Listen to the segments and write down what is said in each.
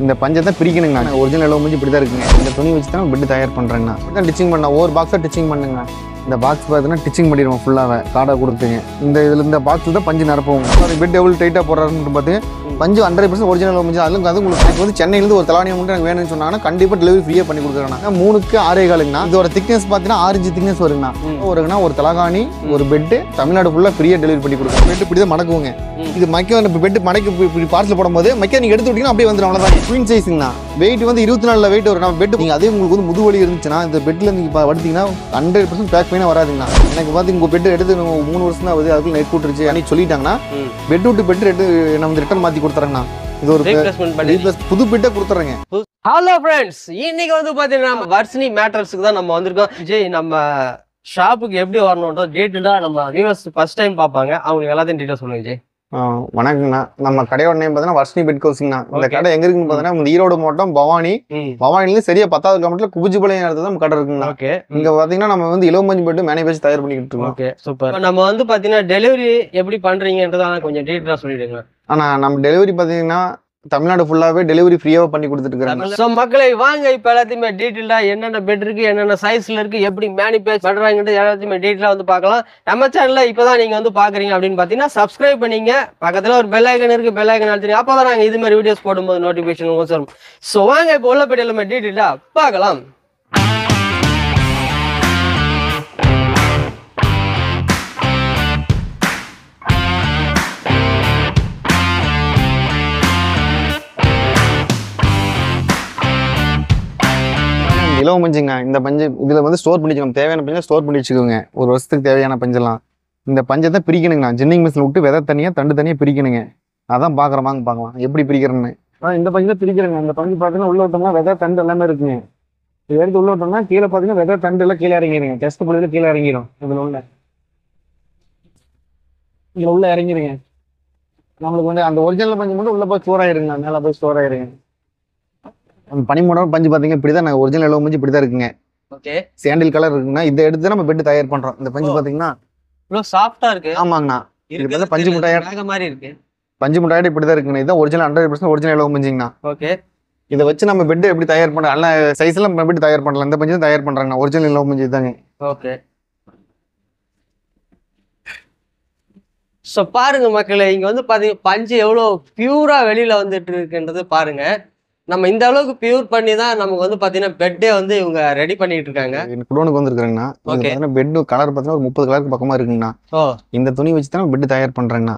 இந்த பஞ்சை தான் பிரிக்கணுங்கண்ணா. ஒரிஜினல் அளவு முடிஞ்சு இப்படி தான் இருக்குங்க. இந்த துணி வச்சு தான் பெட்டு தயார் பண்ணுறேங்கண்ணா. இப்படி தான் டிச்சிங் பண்ண ஒவ்வொரு பாக்ஸாக டிச்சிங் பண்ணுங்கண்ணா. இந்த பாக்ஸ் பார்த்தீங்கன்னா டிச்சிங் பண்ணிடுவோம் ஃபுல்லாக காடை கொடுத்துங்க. இந்த பாக்ஸில் தான் பஞ்சு நிரப்புவோம். அது பெட் எவ்வளோ டைட்டாக போடுறாருன்னு பார்த்து பஞ்சு 100% ஒரிஜினல் முடிஞ்சு அதுவும் அது உங்களுக்கு எனக்கு வந்து சென்னையிலேருந்து ஒரு தலானியம் மட்டும் எனக்கு வேணும்னு சொன்னாங்கன்னா கண்டிப்பாக டெலிவரி ஃப்ரீயாக பண்ணி கொடுக்குறேன்னா 3க்கு 6.25ங்கண்ணா. இதோட திக்னஸ் பார்த்தீங்கன்னா 6 இன்ச் திக்னஸ் வருங்கண்ணா. ஒரு தலகாணி ஒரு பெட்டு தமிழ்நாடு ஃபுல்லாக ஃப்ரீயாக டெலிவரி பண்ணி கொடுக்குறோம். பெட்டு இப்படி தான் மடக்குவோங்க. இது மைக்க பெட்டு மடக்கி இப்படி பார்சல் போடும்போது மைக்க நீங்கள் எடுத்து விட்டீங்கன்னா அப்படியே வந்துடும். அவ்வளோதான். குயின் சைஸுங்கண்ணா. வெயிட் வந்து 24 வெயிட் வரும். நம்ம பெட்டு நீங்கள் அதே உங்களுக்கு வந்து முதுவலி இருந்துச்சுன்னா இந்த பெட்டில் நீங்கள் படுத்தீங்கன்னா 100% பேக் பண்ணி வராதுங்கண்ணா. எனக்கு பார்த்து உங்கள் பெட்டு எடுத்து 3 வருஷம் தான் வருது அதுக்குள்ள நெட் கூட்டுருச்சு அப்படின்னு சொல்லிட்டாங்கன்னா பெட் விட்டு பெட்டு நம்ம வந்து ரிட்டர்ன் மாற்றி கொடுத்துறேங்கண்ணா. இது ஒரு புது பெட்டை கொடுத்துறேங்க. ஹலோ ஃப்ரெண்ட்ஸ், இன்னைக்கு வந்து பாத்தீங்கன்னா வர்ஷினி மேட்டர்ஸ்க்கு தான் நம்ம வந்திருக்கோம். விஜய் நம்ம ஷாப்புக்கு எப்படி வரணும்ன்ற டீட்டெயிலாக நம்ம வியூவர்ஸ் ஃபர்ஸ்ட் டைம் பார்ப்பாங்க, அவங்களுக்கு எல்லாத்தையும் டீட்டெயில் சொல்லுங்க விஜய். வணக்கங்கண்ணா. நம்ம கடையோட நேம் பார்த்தீங்கன்னா வர்ஷினி பெட் ஹவுஸ்ங்கண்ணா. இந்த கடை எங்க இருக்குன்னு பார்த்தீங்கன்னா ஈரோடு மாவட்டம் பவானிலேருந்து சரியா 10வது கிலோமீட்டர் குபுஜிபாளையம் இடத்துல நம்ம கடை இருக்குங்கண்ணா. இங்க பாத்தீங்கன்னா நம்ம வந்து இலவமஞ்சு பெட்டு மேனுஃபேக்சர் தயார் பண்ணிக்கிட்டு இருக்கோம். Okay, super. நம்ம வந்து பாத்தீங்கன்னா டெலிவரி எப்படி பண்றீங்கன்றத கொஞ்சம் டீட்டெயிலாக சொல்லிடுங்க. ஆனா நம்ம டெலிவரி பாத்தீங்கன்னா தமிழ்நாடு ஃபுல்லாவே டெலிவரி ஃப்ரீயாக பண்ணி கொடுத்துட்டு இருக்காங்க. ஸோ மக்களை வாங்க இப்போ எல்லாத்தையுமே டீட்டெயிலாக என்னென்ன பெட் இருக்கு, என்னென்ன சைஸ்ல இருக்கு, எப்படி மேனுஃபேக்சர் பண்றாங்கன்றது எல்லாத்தையுமே டீட்டெயிலாக வந்து பார்க்கலாம். நம்ம சேனலில் இப்போதான் நீங்க வந்து பாக்குறீங்க அப்படின்னு பார்த்தீங்கன்னா சப்ஸ்கிரைப் பண்ணீங்க, பக்கத்துல ஒரு பெல் ஐக்கன் இருக்கு, பெல் ஐக்கன் அழுத்தி அப்போதான் நாங்கள் இது மாதிரி வீடியோஸ் போடும்போது நோட்டிஃபிகேஷன் வரும். ஸோ வாங்க இப்போ உள்ள பெட் எல்லாமே டீட்டெயிலாக பார்க்கலாம். இலவ பஞ்சுங்க. இந்த பஞ்சு இதுல வந்து ஸ்டோர் பண்ணி வச்சுக்கோங்க. தேவையான பஞ்சை ஸ்டோர் பண்ணி வச்சுக்கோங்க. ஒரு வருஷத்துக்கு தேவையான பஞ்செல்லாம் இந்த பஞ்சை தான் பிரிக்கணுங்கண்ணா. ஜின்னிங் மிஷின் விட்டு விதை தனியா தண்டு தனியா பிரிக்கணுங்க. அதான் பாக்குறோம், வாங்க பார்க்கலாம் எப்படி பிரிக்கிறேன்னு. இந்த பஞ்சு தான் பிரிக்கிறேங்க. இந்த பஞ்சு பார்த்தீங்கன்னா உள்ள விட்டோம்னா விதை தண்டு எல்லாமே இருக்குங்க. இது எடுத்து உள்ள விட்டோம்னா கீழே பார்த்தீங்கன்னா விதை தண்டு எல்லாம் கீழே இறங்கிடுங்க. டெஸ்ட் பொழுது கீழே இறங்கிடும். இதுல உள்ள இறங்கிடுங்க. நம்மளுக்கு வந்து அந்த ஒரிஜினல் பஞ்சு மட்டும் உள்ள போய் ஸ்டோர் ஆயிருங்க. மேலே போய் ஸ்டோர் ஆயிருங்க. பனிமூடம் பஞ்சு பாத்தீங்க இப்படிதான் ஒரிஜினல் அளவு பஞ்சு இப்படிதான் இருக்குங்க. ஓகே, சாண்டில் கலர் இருக்குன்னா இதை எடுத்து நம்ம பெட் தயார் பண்றோம். இந்த பஞ்சு பாத்தீங்கன்னா இவ்வளவு சாஃப்ட்டா இருக்கு. ஆமாங்கண்ணா. இது பஞ்சு முட்டாயோட மாதிரி இருக்கு. பஞ்சு முட்டாயோட இப்படிதான் இருக்குங்க. இதுதான் ஒரிஜினல் 100% ஒரிஜினல் அளவு பஞ்சுங்கண்ணா. ஓகே, இதை வச்சு நம்ம பெட் எப்படி தயார் பண்ண எல்லா சைஸ்ல நம்ம பெட் தயார் பண்ணலாம். இந்த பஞ்சு தான் தயார் பண்றாங்கண்ணா. ஒரிஜினல் அளவு பஞ்சு தாங்க. ஓகே, ஸோ பாருங்க மக்களே, இங்க வந்து பாத்தீங்க பஞ்சு எவ்வளவு பியூரா வெளியில வந்துட்டு இருக்குன்றது பாருங்க. நம்ம இந்த அளவுக்கு பியூர் பண்ணி தான் நமக்கு வந்து பாத்தீங்கன்னா பெட்டே வந்து இவங்க ரெடி பண்ணிட்டு இருக்காங்க. குடோனுக்கு வந்துருக்காங்கண்ணா. பெட் கலர் பாத்தீங்கன்னா ஒரு 30 கலருக்கு பக்கமா இருக்குங்கண்ணா. இந்த துணி வச்சு தான் பெட் தயார் பண்றாங்கண்ணா.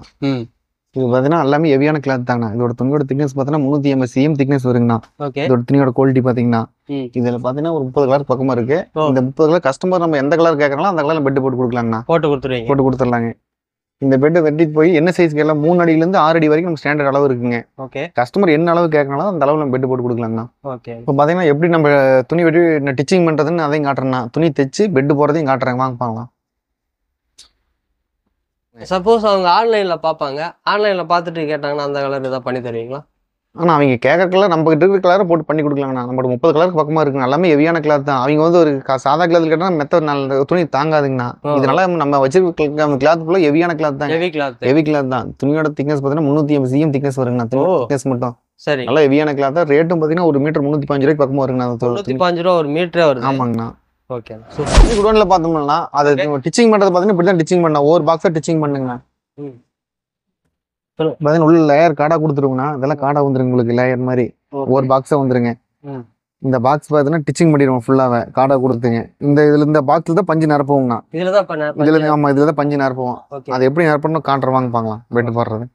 இது பாத்தீங்கன்னா எல்லாமே ஹெவியான கிளாத் தாங்கண்ணா. இதோட துணியோட திக்னஸ் பாத்தீங்கன்னா 350 cm திக்னஸ் வருங்கண்ணா. இதோட துணியோட குவாலிட்டி பாத்தீங்கன்னா இதுல பாத்தீங்கன்னா ஒரு 30 கலருக்கு பக்கமா இருக்கு. இந்த 30 கலர் கஸ்டமர் நம்ம எந்த கலர் கேட்கறாங்களோ அந்த கலர்ல பெட் போட்டு கொடுக்கலாங்கண்ணா. போட்டு கொடுத்துடலாங்க. இந்த பெட்டை வெட்டிட்டு போய் என்ன சைஸ்க்கு எல்லாம் 3 அடியில இருந்து 6 அடி வரைக்கும் நம்ம ஸ்டாண்டர்ட் அளவு இருக்குங்க. ஓகே, கஸ்டமர் என்ன அளவு கேட்கறாங்களோ அந்த அளவு நம்ம பெட் போட்டு கொடுக்கலாங்கண்ணா. ஓகே, இப்போ பாத்தீங்கன்னா எப்படி நம்ம துணி வெட்டி டிச்சிங் பண்றதுன்னு அதையும் காட்டுறேன்னா, துணி தைச்சு பெட் போறதையும் காட்டுறாங்க. வாங்க பார்க்கலாம். சப்போஸ் அவங்க ஆன்லைன்ல பாப்பாங்க, ஆன்லைன்ல பார்த்துட்டு கேட்டாங்கன்னா அந்த கலர் ஏதாவது பண்ணி தருவீங்களா? ஆனா அவங்க கேட்கற கலர் நம்ம கிட்ட இருக்கிற கலரை போட்டு பண்ணி கொடுக்கலாங்கண்ணா. நம்மளோட 30 கலருக்கு பக்கமா இருக்குங்க. எல்லாமே ஹெவியான கிளாத் தான். அவங்க வந்து ஒரு சாதா கிளாத் கேட்டா மெத்த நல்ல துணி தாங்காதுங்கண்ணா. இதனால நம்ம வச்சிருக்க கிளாத் ஃபுல்லா ஹெவியான கிளாத் தான். ஹெவி கிளாத் தான். துணியோட திக்னஸ் பாத்தீங்கன்னா 350 cm திக்னஸ் வருங்கண்ணா. திக்னஸ் மட்டும் சரி, நல்லா ஹெவியான கிளாத் தான். ரேட்டும் பாத்தீங்கன்னா ஒரு மீட்டர் 305 ரூபாய்க்கு பக்கமா இருக்குங்கண்ணா. 305 ரூபா ஒரு மீட்டரே வருது. ஆமாங்கண்ணா. ஓகே, குடோன்ல பார்த்தோம்னா அது டிச்சிங் பண்றது பாத்தீங்கன்னா இப்படிதான் டிச்சிங் பண்ணா. ஒவ்வொரு பாக்ஸா டிச்சிங் பண்ணுங்கண்ணா. பாத்தீங்கன்னா உள்ள லேயர் காடா கொடுத்துருங்கண்ணா. இதெல்லாம் காடா வந்துருங்க. உங்களுக்கு லேயர் மாதிரி ஒவ்வொரு பாக்ஸா வந்துருங்க. இந்த பாக்ஸ் பாத்தீங்கன்னா டிச்சிங் பண்ணிடுவோம் ஃபுல்லாவே காடா கொடுத்துங்க. இந்த பாக்ஸ்ல தான் பஞ்சு நிரப்புவோங்கண்ணா. இதுலதான் பஞ்சு நிரப்புவோம். அது எப்படி நிரப்பணும் காட்டுறவாங்க பார்க்கலாம். பெட் போடுறது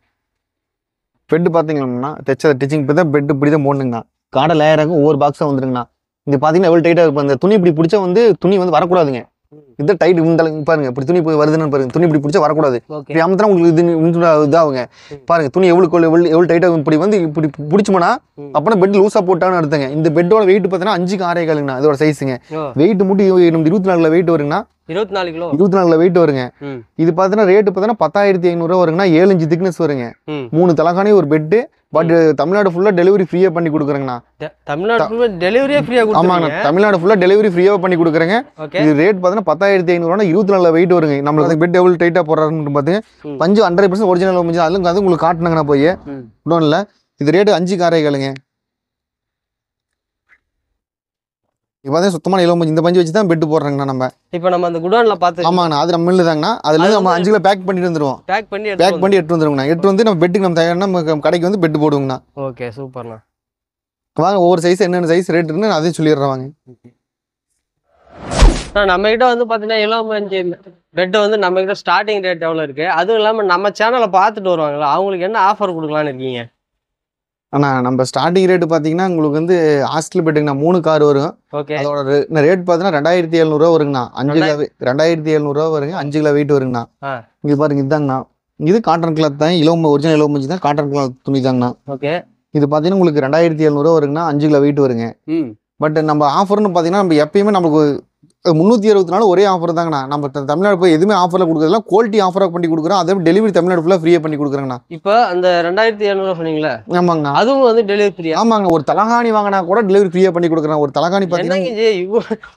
பெட் பாத்தீங்கன்னா தைச்ச டிச்சிங் தான் பெட் இப்படிதான் போடணுங்கண்ணா. காடை லேயராக ஒவ்வொரு பாக்ஸா வந்துருங்கண்ணா. இது பாத்தீங்கன்னா எவ்வளவு டைட்டா இருக்கும். அந்த துணி இப்படி பிடிச்சா வந்து துணி வந்து வரக்கூடாதுங்க. இது டைட் இந்த பாருங்க. இப்படி துணி வருதுன்னு பாருங்க. துணி இப்படி பிடிச்சா வரக்கூடாது. அமுத்தினா உங்களுக்கு இது இதாகுங்க. பாருங்க துணி எவ்வளவு டைட்டா இப்படி வந்து இப்படி பிடிச்சோம்னா அப்பனா பெட் லூசா போட்டான்னு அர்த்தங்க. இந்த பெட்டோட வெயிட் பாத்தீங்கன்னா 5க்கு 6.25 இதோட சைஸுங்க. வெயிட் மட்டும் 24 வெயிட் வருங்கண்ணா. 24 வெயிட் வருங்க. இது பாத்தீங்கன்னா ரேட் பாத்தீங்கன்னா 10,500 ரூபா வருங்கண்ணா. 7 இன்ச் திக்னஸ் வருங்க. 3 தலகாணி ஒரு பெட். பட் தமிழ்நாடு ஃபுல்லா டெலிவரி ஃப்ரீயா பண்ணி கொடுக்குறேங்கண்ணா. தமிழ்நாடு ஃபுல்லா டெலிவரியே ஃப்ரீயா கொடுக்குறீங்க? ஆமாங்க, தமிழ்நாடு ஃபுல்லா டெலிவரி ஃப்ரீயா பண்ணி கொடுக்குறேங்க. இது ரேட் பாத்தீங்கன்னா 10,500 ரூபா. 24 வெயிட் வருங்க. நம்மளுக்கு பெட் எவ்வளவு டைட்டா போடுறாருன்னு பாத்தீங்க. பஞ்சு 100% ஒரிஜினல் பஞ்சு. அது உங்களுக்கு காட்டுனாங்கண்ணா போய் குடோன்ல. இது ரேட் 5க்கு 6.25. இப்போ பார்த்தீங்கன்னா சுத்தமான இலவ பஞ்சு, இந்த பஞ்சு வச்சு தான் பெட் போடுறாங்கண்ணா நம்ம. இப்போ நம்ம அந்த குடோன்ல பார்த்து ஆமாங்கண்ணா, அது நம்ம மில்லு தாங்கண்ணா. அதுல நம்ம 5 கிலோ பேக் பண்ணிட்டு வந்துருவோம். பேக் பண்ணி எடுத்து வந்துருங்கண்ணா. எடுத்து வந்து நம்ம பெட்டுக்கு நம்ம தயாரினா நம்ம கடைக்கு வந்து பெட் போடுவோங்கண்ணா. ஓகே சூப்பர்ண்ணா. வாங்க ஒவ்வொரு சைஸ் என்னென்ன சைஸ் ரேட் இருக்குன்னு அதையும் சொல்லிடுறாங்க. நம்ம கிட்ட வந்து பாத்தீங்கன்னா இலவ பஞ்சு பெட் வந்து நம்ம கிட்ட ஸ்டார்டிங் ரேட் எவ்வளவு இருக்கு, அதுவும் இல்லாம நம்ம சேனலை பார்த்துட்டு வருவாங்களா அவங்களுக்கு என்ன ஆஃபர் கொடுக்கலான்னு இருக்கீங்க? ஆனா நம்ம ஸ்டார்டிங் ரேட் பாத்தீங்கன்னா உங்களுக்கு வந்து ஹாஸ்டல் பெட்டுங்கண்ணா 3 கார் வரும். ஓகே. அதோட ரேட் பாத்தீங்கன்னா 2700 ரூபா வருங்கண்ணா. 5 கிலோ 2700 ரூபா வருங்க. 5 கிலோ வெயிட் வருங்கண்ணா. இங்க பாருங்க இதாங்கண்ணா, இது காட்டன் கிளாத் தான், ஒரிஜினல் இலவ பஞ்சு தான், காட்டன் கிளாத் துணி தாங்கண்ணா. ஓகே. இது பாத்தீங்கன்னா உங்களுக்கு 2700 ரூபா வருங்கண்ணா. 5 கிலோ வெயிட் வருங்க. பட் நம்ம ஆஃபர்னு பாத்தீங்கன்னா நம்ம எப்பயுமே நமக்கு 364 ஒரே ஆஃபர் தாங்கண்ணா. நம்ம தமிழ்நாடு போய் எதுவுமே ஆஃபரில் கொடுக்குறதுல குவாலிட்டி ஆஃபராக பண்ணி கொடுக்குறோம். அதே டெலிவரி தமிழ்நாடு ஃபுல்லாக ஃப்ரீயாக பண்ணி கொடுக்குறேங்கண்ணா. இப்போ அந்த 2700 சொன்னீங்களா? ஆமாங்கண்ணா, அதுவும் வந்து டெலிவரி ஃப்ரீயா? ஆமாங்க, ஒரு தலகாணி வாங்கினா கூட டெலிவரி ஃப்ரீயாக பண்ணி கொடுக்குறேன். ஒரு தலகாணி பார்த்தீங்கன்னா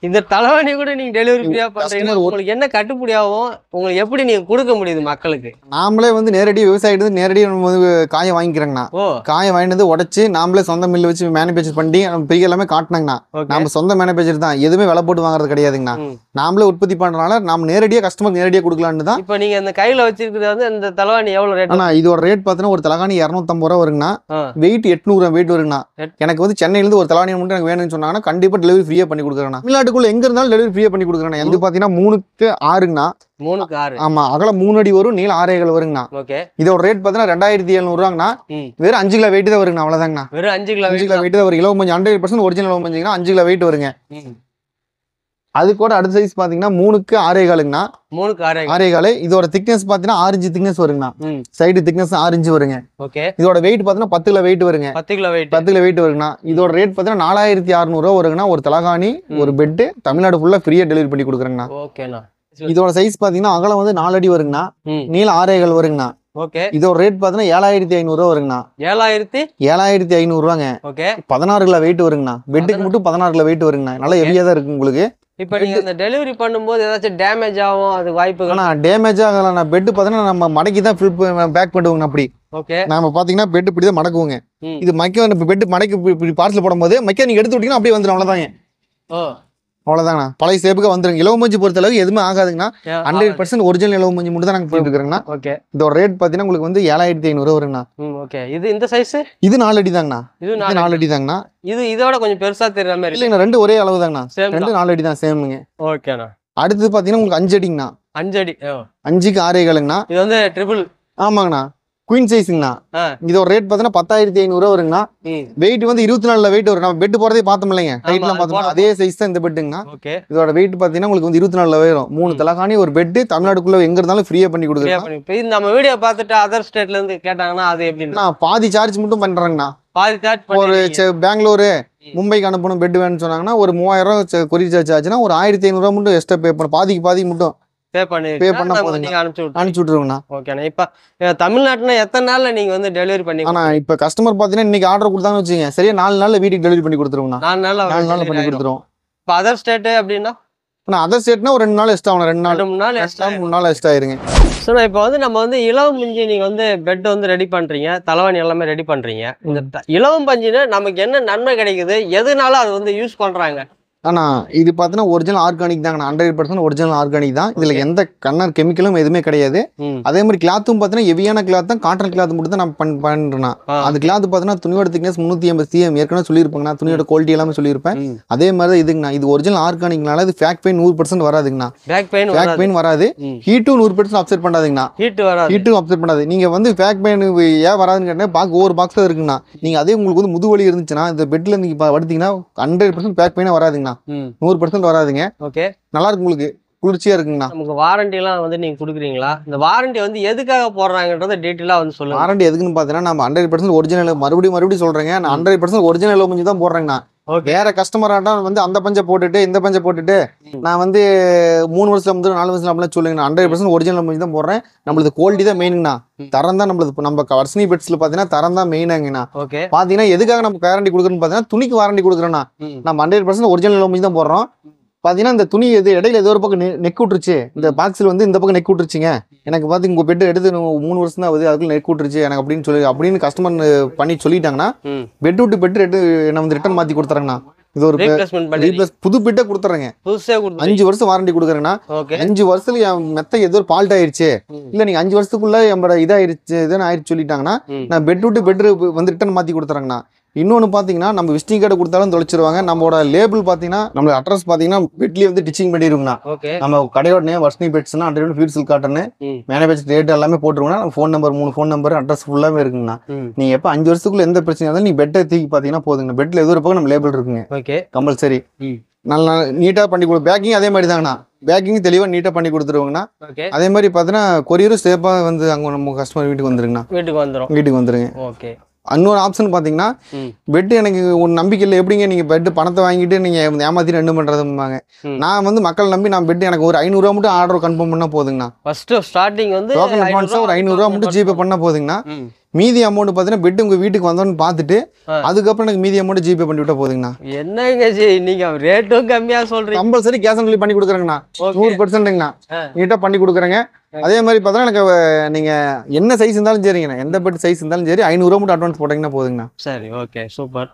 இந்த தலகாணி கூட நீங்க டெலிவரி ஃப்ரீயா பண்றீங்க. உங்களுக்கு என்ன கட்டுப்படியாகும், உங்களுக்கு எப்படி நீங்க கொடுக்க முடியுது மக்களுக்கு? நாமளே வந்து நேரடியாக விவசாயிட்டு நேரடியாக நம்ம வந்து காயை வாங்கிக்கிறேங்கண்ணா. காயை வாங்கிட்டு உடச்சி நாமளே சொந்த மில்லு வச்சு மேனுஃபேக்சர் பண்ணி நம்ம பெரிய எல்லாமே காட்டினாங்கண்ணா. நம்ம சொந்த மேனுஃபேக்சர் தான், எதுவுமே விலை போட்டு வாங்குறது கிடையாதுங்கண்ணா. நாமளே உற்பத்தி பண்றதுனால நாம நேரடியாக கஸ்டமர் நேரடியாக கொடுக்கலான்னு தான். இப்போ நீங்க அந்த கையில வச்சிருக்கிறது வந்து இந்த தலகாணி எவ்வளவு ரேட்? இதோட ரேட் பார்த்தீங்கன்னா ஒரு தலகாணி 250 ரூபா வருங்கண்ணா. Wait 800 wait வருங்கண்ணா. எனக்கு வந்து சென்னையிலேருந்து ஒரு தலகாணி மட்டும் எனக்கு வேணும்னு சொன்னாங்கன்னா கண்டிப்பா டெலிவரி ஃப்ரீயா பண்ணி கொடுக்குறேன். தமிழ்நாட்டுக்குள்ள எங்க இருந்தாலும் டெலிவரி ஃப்ரீயா பண்ணி கொடுக்குறேன். எது பார்த்தீங்கன்னா 3க்கு 6ங்கண்ணா. 3க்கு 6. ஆமா, அகலம் 3 அடி வரும், நீளம் 6 அடி வருங்கண்ணா. ஓகே. இதோட ரேட் பார்த்தீங்கன்னா 2700 ரூபாங்கண்ணா. வெறும் 5 கிலோ வெயிட் தான் வருங்கண்ணா. அவ்வளவுதாங்கண்ணா. வெறும் 5 கிலோ வெயிட் தான் வரும். இலவ பஞ்சு 100% ஒரிஜினல் இலவ பஞ்சுங்கன்னா 5 கிலோ வெயிட் வருங்க. அது கூட அடுத்த சைஸ் பாத்தீங்கன்னா 3க்கு 6.25ங்கண்ணா. 3க்கு 6.25. இதோட திக்னஸ் பாத்தீங்கன்னா 6 இன்ச் திக்னஸ் வருங்கண்ணா. சைடு திக்னஸ் 6 இன்ச் வருங்க. ஓகே. இதோட வெயிட் பாத்தீங்கன்னா 10 கிலோ வெயிட் வருங்க. 10 கிலோ வெயிட் 10 கிலோ வெயிட் வருங்கண்ணா. இதோட ரேட் பாத்தீங்கன்னா 4600 ரூபா வருங்கண்ணா. ஒரு தலகாணி ஒரு பெட் தமிழ்நாடு ஃபுல்லா ஃப்ரீயா டெலிவரி பண்ணி கொடுக்குறேங்கண்ணா. ஓகேண்ணா. இதோட சைஸ் பாத்தீங்கன்னா அகலம் வந்து 4 அடி வருங்கண்ணா. நீளம் 6 அடி வருங்கண்ணா. ஓகே. இதோட ரேட் பாத்தீங்கன்னா 7500 ரூபா வருங்கண்ணா. 7500 ரூபாங்க. ஓகே. 16 கிலோ வெயிட் வருங்கண்ணா. பெட்டுக்கு மட்டும் 16 கிலோ வெயிட் வருங்கண்ணா. நல்லா ஹெவியா தான் இருக்கு உங்களுக்கு. இப்போ நீங்க அந்த டெலிவரி பண்ணும்போது ஏதாச்சும் டேமேஜ் ஆகும் அது வாய்ப்புகள்? ஆனா டேமேஜ் ஆகலாம். பெட் பாத்தீங்கன்னா நம்ம மடக்கி தான் பேக் பண்ணுவோங்க. அப்படி ஓகே. நாம பாத்தீங்கன்னா பெட் இப்படி தான் மடக்குவோங்க. இது பெட் மடக்கி இப்படி பார்சல் போடும்போது நீங்க எடுத்து விட்டீங்கன்னா அப்படியே வந்துடும். அவ்வளவுதாங்க. அவ்வளவுதாங்கண்ணா. பழைய சேப்புக்கு வந்துருங்க. இலவ மஞ்சு பொறுத்த அளவுக்கு எதுவுமே ஆகாதுங்கண்ணா. 100% ஒரிஜினல் இலவ மஞ்சு மட்டும் தான் நாங்க போயிட்டு இருக்கிறோங்கண்ணா. ஓகே. இதோட ரேட் பாத்தீங்கன்னா உங்களுக்கு வந்து 7500 வருங்கண்ணா. ஓகே. இது இந்த சைஸ் இது 4 அடி தாங்கண்ணா. இது 4 அடி தாங்கண்ணா. இதோட கொஞ்சம் பெருசா தெரியற மாதிரி இல்லைங்கண்ணா, ரெண்டு ஒரே அளவு தாங்கண்ணா. ரெண்டு 4 அடி தான் சேமுங்க. ஓகேண்ணா. அடுத்து பாத்தீங்கன்னா உங்களுக்கு 5 அடிங்கண்ணா. 5 அடி 5க்கு 6.25ங்கண்ணா. இது வந்து ட்ரிபிள். ஆமாங்கண்ணா, குயின் சைஸ்ங்கண்ணா. இதோட ரேட் பாத்தீங்கன்னா 10500 ரூபா வருங்கண்ணா. வெயிட் வந்து 24 வெயிட் வரும். நம்ம பெட் போறதே பார்த்தோம் இல்லைங்க, டைட்லாம் பார்த்தோம், அதே சைஸ் தான் இந்த பெட்டுங்கண்ணா. இதோட வெயிட் பாத்தீங்கன்னா உங்களுக்கு வந்து 24 வரும். 3 தலகாணி ஒரு பெட் தமிழ்நாடுக்குள்ள எங்க இருந்தாலும் ஃப்ரீயா பண்ணி கொடுக்குறோம். நம்ம வீடியோ பார்த்துட்டு அதர் ஸ்டேட்ல இருந்து கேட்டாங்கன்னா அது எப்படின்னா பாதி சார்ஜ் மட்டும் பண்றாங்கண்ணா. பாதி சார்ஜ் ஒரு பெங்களூரு மும்பைக்கு அனுப்பணும் பெட் வேணும்னு சொன்னாங்கன்னா ஒரு 3000 ரூபா கொரியர் சார்ஜ் ஆச்சுன்னா ஒரு 1500 ரூபா மட்டும் எக்ஸ்ட்ரா பே பண்ண, பாதிக்கு மட்டும் பே பண்ணா போதுங்க, அனுப்பிச்சு விட்டுருங்கண்ணா. ஓகேண்ணா. இப்ப தமிழ்நாட்டுல எத்தனை நாள்ல நீங்க வந்து டெலிவரி பண்ணி? ஆனா இப்ப கஸ்டமர் பாத்தீங்கன்னா இன்னைக்கு ஆர்டர் கொடுத்தாங்கன்னு வச்சுங்க, சரியா 4 நாள்ல வீட்டுக்கு டெலிவரி பண்ணி கொடுத்துருவோம்ண்ணா. 4 நாள்ல பண்ணி கொடுத்துருவோம். இப்ப அதர் ஸ்டேட் அப்படின்னா அதர் ஸ்டேட்னா ஒரு 2 நாள் எக்ஸ்ட்ரா ஆகும். 2 நாள் 3 நாள் எக்ஸ்ட்ரா ஆயிருங்க. ஸோ இப்போ வந்து நம்ம வந்து இலவம் பஞ்சு நீங்கள் வந்து பெட் வந்து ரெடி பண்ணுறீங்க, தலைவாணி எல்லாமே ரெடி பண்ணுறீங்க. இந்த இலவம் பஞ்சுன்னு நமக்கு என்ன நன்மை கிடைக்குது, எதனால அது வந்து யூஸ் பண்ணுறாங்க? ஆனால் இது பார்த்தீங்கன்னா ஒரிஜினல் ஆர்கானிக் தாங்கண்ணா. 100% ஒரிஜினல் ஆர்கானிக் தான். இதில் எந்த கண்ணர் கெமிக்கலும் எதுவுமே கிடையாது. அதே மாதிரி கிளாத்தும் பார்த்தீங்கன்னா ஹெவியான கிளாத் தான், காட்டன் கிளாத் மட்டும் தான் நம்ம பண்ணுறோம். அந்த கிளாத் பார்த்தீங்கன்னா துணியோட திக்னஸ் 350 cm ஏற்கனவே சொல்லியிருப்பாங்கண்ணா. துணியோட குவாலிட்டி எல்லாமே சொல்லியிருப்பேன். அதே மாதிரி தான் இதுங்கண்ணா. இது ஒரிஜினல் ஆர்கானிக்னால இது ஃபேக் பெயின் 100% வராதுங்கண்ணா. ஃபேக் பெயின் வராது. ஹீட்டும் 100% அப்செட் பண்ணாதுங்கண்ணா. ஹீட்டும் அப்செட் பண்ணாது. நீங்கள் வந்து ஃபேக் பெயின் ஏன் வராதுன்னு கேட்டால் ஒவ்வொரு பாக்ஸில் இருக்குங்கண்ணா. நீங்கள் அதே உங்களுக்கு வந்து முதுவலி இருந்துச்சுன்னா இந்த பெட்டில் நீங்கள் படுத்தீங்கன்னா 100% ஃபேக் பெயினே வராதுங்கண்ணா. 100% வராதுங்க. ஓகே, நல்லா இருக்கு, உங்களுக்கு குளிர்ச்சியா இருக்குங்கண்ணா. நமக்கு வாரண்டி எல்லாம் வந்து நீங்க குடுக்குறீங்களா? இந்த வாரண்டி வந்து எதுக்காக போடுறாங்கன்றத டீடைலா வந்து சொல்லுங்க. வாரண்டி எதுக்குன்னு பாத்தீங்கன்னா நம்ம 100% ஒரிஜினல், மறுபடியும் சொல்றேங்க, நான் 100% ஒரிஜினல் பஞ்சு தான் போடுறேங்கண்ணா. வேற கஸ்டமராட்டா வந்து அந்த பஞ்சை போட்டுட்டு இந்த பஞ்சை போட்டுட்டு நான் வந்து 3 வருஷம் 4 வருஷம் அப்படிலாம் சொல்லுங்க. 100% ஒரிஜினல் பஞ்சு தான் போடுறேன். நம்மளுக்கு குவாலிட்டி தான் மெயினுங்கண்ணா. தரம் தான் நம்மளுக்கு. நம்ம வர்ஷினி பெட்ஸ்ல பாத்தீங்கன்னா தரம் தான் மெயினாங்கண்ணா. பாத்தீங்கன்னா எதுக்காக நம்ம வாரண்டி கொடுக்குறோன்னு பாத்தீங்கன்னா துணிக்கு வாரண்டி கொடுக்குறோன்னா நம்ம 100% ஒரிஜினல் பஞ்சு தான் போடுறோம். பாத்தீங்கன்னா இந்த துணி இடையில ஏதோ ஒரு பக்கம் நெக் விட்டுருச்சு, இந்த பாக்ஸ்ல வந்து இந்த பக்கம் நெக் விட்டுருச்சுங்க, எனக்கு பார்த்து உங்க பெட் எடுத்து 3 வருஷம் தான் ஆகுது, அதுக்குள்ள நெக் விட்டுருச்சு எனக்கு அப்படின்னு கஸ்டமர் பண்ணி சொல்லிட்டாங்கன்னா பெட் விட்டு பெட் என்ன வந்து ரிட்டர்ன் மாத்தி கொடுத்துறாங்கண்ணா. இது ஒரு ரீப்ளேஸ்மெண்ட் பண்ணி ரீப்ளேஸ் புது பெட்டே கொடுத்துறேங்க. புதுசே கொடுத்து 5 வருஷம் வாரண்டி கொடுக்குறேன்னா 5 வருஷத்துல என் மெத்தை ஏதோ ஒரு ஃபால்ட் ஆயிருச்சு இல்ல நீங்க 5 வருஷத்துக்குள்ள என்னோட இதாயிருச்சு இதுன்னு ஆயிடுச்சு சொல்லிட்டாங்கன்னா நான் பெட் விட்டு பெட் வந்து ரிட்டர்ன் மாத்தி கொடுத்துறேங்கண்ணா. இன்னொன்று பார்த்தீங்கன்னா நம்ம விசிட்டிங் கார்டு கொடுத்தாலும் தொலைச்சிருவாங்க. நம்மளோட லேபிள் பார்த்தீங்கன்னா நம்ம அட்ரஸ் பார்த்தீங்கன்னா பெட்லேயே வந்து டிச்சிங் பண்ணிடுங்கண்ணா. நம்ம கடையோட நேம் வர்ஷினி பெட்ஸ்னா அந்த ஃபீட்ஸில் காட்டுன்னு மேனுஃபேக்சர் ரேட் எல்லாமே போட்டுருவோம்னா phone number 3 phone number address ஃபுல்லாகவே இருக்குங்கண்ணா. நீங்க எப்போ 5 வருஷத்துக்குள்ள எந்த பிரச்சனை இருந்தாலும் நீ பெட்டை தூக்கி பார்த்தீங்கன்னா போதுங்கண்ணா. பெட்டில் எது ஒரு பக்கம் நம்ம லேபிள் இருக்குங்க கம்பல்சரி. நல்லா நீட்டாக பண்ணி கொடு. பேக்கிங் அதே மாதிரி தாங்கண்ணா. பேக்கிங் தெளிவாக நீட்டாக பண்ணி கொடுத்துருவாங்கண்ணா. அதே மாதிரி பார்த்தீங்கன்னா கொரியரும் சேஃபாக வந்து அங்கே நம்ம கஸ்டமர் வீட்டுக்கு வந்துருங்கண்ணா. வீட்டுக்கு வந்துருங்க. இன்னொரு ஆப்ஷன் பார்த்தீங்கன்னா பெட் எனக்கு ஒரு நம்பிக்கை இல்லை. எப்படிங்க நீங்கள் பெட்டு பணத்தை வாங்கிட்டு நீங்கள் ஏமாற்றி ரெண்டு பண்ணுறதும்பாங்க. நான் வந்து மக்கள் நம்பி நான் பெட் எனக்கு ஒரு 500 ரூபா மட்டும் ஆர்டர் கன்ஃபார்ம் பண்ணால் போதுங்கண்ணா. ஃபர்ஸ்ட் ஸ்டார்டிங் வந்து டோக்கன் அட்வான்ஸாக ஒரு 500 ரூபா மட்டும் ஜிபே பண்ணால் போதுங்கண்ணா. மீதி அமௌண்ட் பார்த்தீங்கன்னா பெட் உங்கள் வீட்டுக்கு வந்தோன்னு பார்த்துட்டு அதுக்கப்புறம் எனக்கு மீதி அமௌண்ட் ஜிபே பண்ணி விட்டா போதுங்கண்ணா. என்னங்க நீங்க ரேட்டும் கம்மியாக சொல்றீங்க. கம்பல்சரி கேஷ் ஆன் டெலிவரி பண்ணி கொடுக்குறேங்கண்ணா. 100%ங்கண்ணா நீட்டாக பண்ணி கொடுக்குறேங்க. அதே மாதிரி பார்த்தோன்னா எனக்கு நீங்கள் என்ன சைஸ் இருந்தாலும் சரிங்கண்ணா. எந்த பெட் சைஸ் இருந்தாலும் சரி 500 ரூபா மட்டும் அட்வான்ஸ் போட்டிங்கன்னா போதுங்கண்ணா. சரி ஓகே சூப்பர்.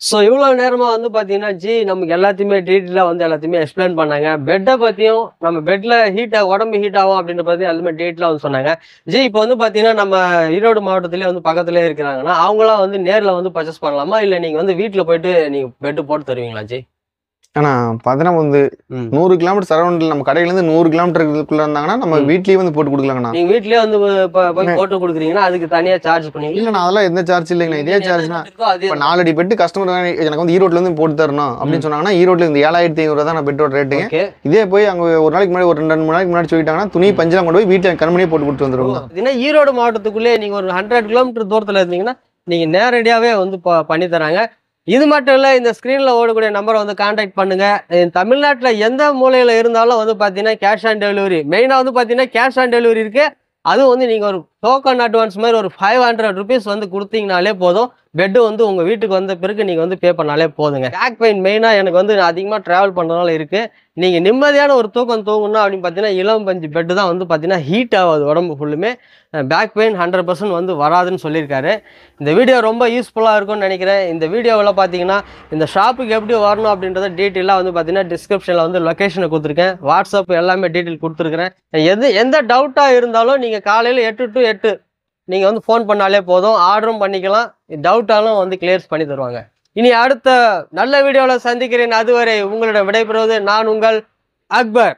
ஸோ இவ்வளோ நேரமாக வந்து பார்த்தீங்கன்னா நமக்கு எல்லாத்தையுமே டீட்டெயிலாக வந்து எல்லாத்தையுமே எக்ஸ்பிளைன் பண்ணாங்க. பெட்டை பற்றியும் நம்ம பெட்டில் உடம்பு ஹீட் ஆகும் அப்படின்ற பற்றி எல்லாமே டீட்டெயிலாக வந்து சொன்னாங்க. இப்போ வந்து பார்த்தீங்கன்னா நம்ம ஈரோடு மாவட்டத்திலே வந்து பக்கத்துலேயே இருக்கிறாங்கன்னா அவங்களாம் வந்து நேரில் வந்து பர்ச்சேஸ் பண்ணலாமா இல்லை நீங்கள் வந்து வீட்டில் போயிட்டு நீங்கள் பெட்டு போட்டு தருவீங்களா? ஆனால் பார்த்தீங்கன்னா வந்து 100 கிலோமீட்டர் சரௌண்டில் நம்ம கடையிலேருந்து 100 கிலோமீட்டருக்குள்ள இருந்தாங்கன்னா நம்ம வீட்லேயே வந்து போட்டு கொடுக்கலாங்கண்ணா. நீங்கள் வீட்லேயே வந்து போட்டு கொடுக்குறீங்கன்னா அதுக்கு தனியாக சார்ஜ் பண்ணுவீங்க? இல்லைண்ணா அதெல்லாம் எந்த சார்ஜ் இல்லைங்கண்ணா. இதே சார்ஜ்னா இப்போ 4 அடி பெட்டு கஸ்டமர் எனக்கு வந்து ஈரோட்லேருந்து போட்டு தரணும் அப்படின்னு சொன்னாங்கன்னா ஈரோட்டில் இந்த 7500 தான் நான் பெட்டோட ரேட்டுங்க. இதே போய் அங்கே ஒரு நாளைக்கு முன்னாடி ஒரு 2 நாளைக்கு முன்னாடி சொல்லிட்டாங்கன்னா துணி பஞ்செல்லாம் கொண்டு போய் வீட்டில் கண்மணியே போட்டு கொடுத்து வந்துருவோம். ஏன்னா ஈரோடு மாவட்டத்துக்குள்ளே நீங்கள் ஒரு 100 கிலோமீட்டர் தூரத்தில் இருந்தீங்கன்னா நீங்கள் நேரடியாகவே வந்து பண்ணி தராங்க. இது மட்டும் இல்லை, இந்த ஸ்க்ரீனில் ஓடக்கூடிய நம்பரை வந்து கான்டாக்ட் பண்ணுங்கள். தமிழ்நாட்டில் எந்த மூலையில் இருந்தாலும் வந்து பார்த்தீங்கன்னா கேஷ் ஆன் டெலிவரி, மெயினாக வந்து பார்த்தீங்கன்னா கேஷ் ஆன் டெலிவரி இருக்குது. அதுவும் வந்து நீங்கள் ஒரு டோக்கன் அட்வான்ஸ் மாதிரி ஒரு 500 ருபீஸ் வந்து கொடுத்தீங்கனாலே போதும். பெட்டு வந்து உங்கள் வீட்டுக்கு வந்த பிறகு நீங்கள் வந்து பே பண்ணாலே போதுங்க. பேக் பெயின் மெயினாக எனக்கு வந்து அதிகமாக ட்ராவல் பண்ணுறதுனால இருக்குது. நீங்கள் நிம்மதியான ஒரு தூக்கம் தூங்கணும் அப்படின்னு பார்த்தீங்கன்னா இளம் பஞ்சு பெட்டு தான் வந்து பார்த்தீங்கன்னா ஹீட் ஆகாது உடம்பு ஃபுல்லுமே. பேக் பெயின் 100% வந்து வராதுன்னு சொல்லியிருக்காரு. இந்த வீடியோ ரொம்ப யூஸ்ஃபுல்லாக இருக்கும்னு நினைக்கிறேன். இந்த வீடியோவில் பார்த்தீங்கன்னா இந்த ஷாப்புக்கு எப்படி வரணும் அப்படின்றத டீட்டெயிலாக வந்து பார்த்தீங்கன்னா டிஸ்கிரிப்ஷனில் வந்து லொக்கேஷனை கொடுத்துருக்கேன். வாட்ஸ்அப் எல்லாமே டீட்டெயில் கொடுத்துருக்குறேன். எந்த டவுட்டாக இருந்தாலும் நீங்கள் காலையில் 8 to 8 நீங்கள் வந்து ஃபோன் பண்ணாலே போதும். ஆர்டரும் பண்ணிக்கலாம். டவுட்டாலும் வந்து கிளியர்ஸ் பண்ணி தருவாங்க. இனி அடுத்த நல்ல வீடியோவில் சந்திக்கிறேன். அதுவரை உங்களோட விடைபெறுவது நான் உங்கள் அக்பர்.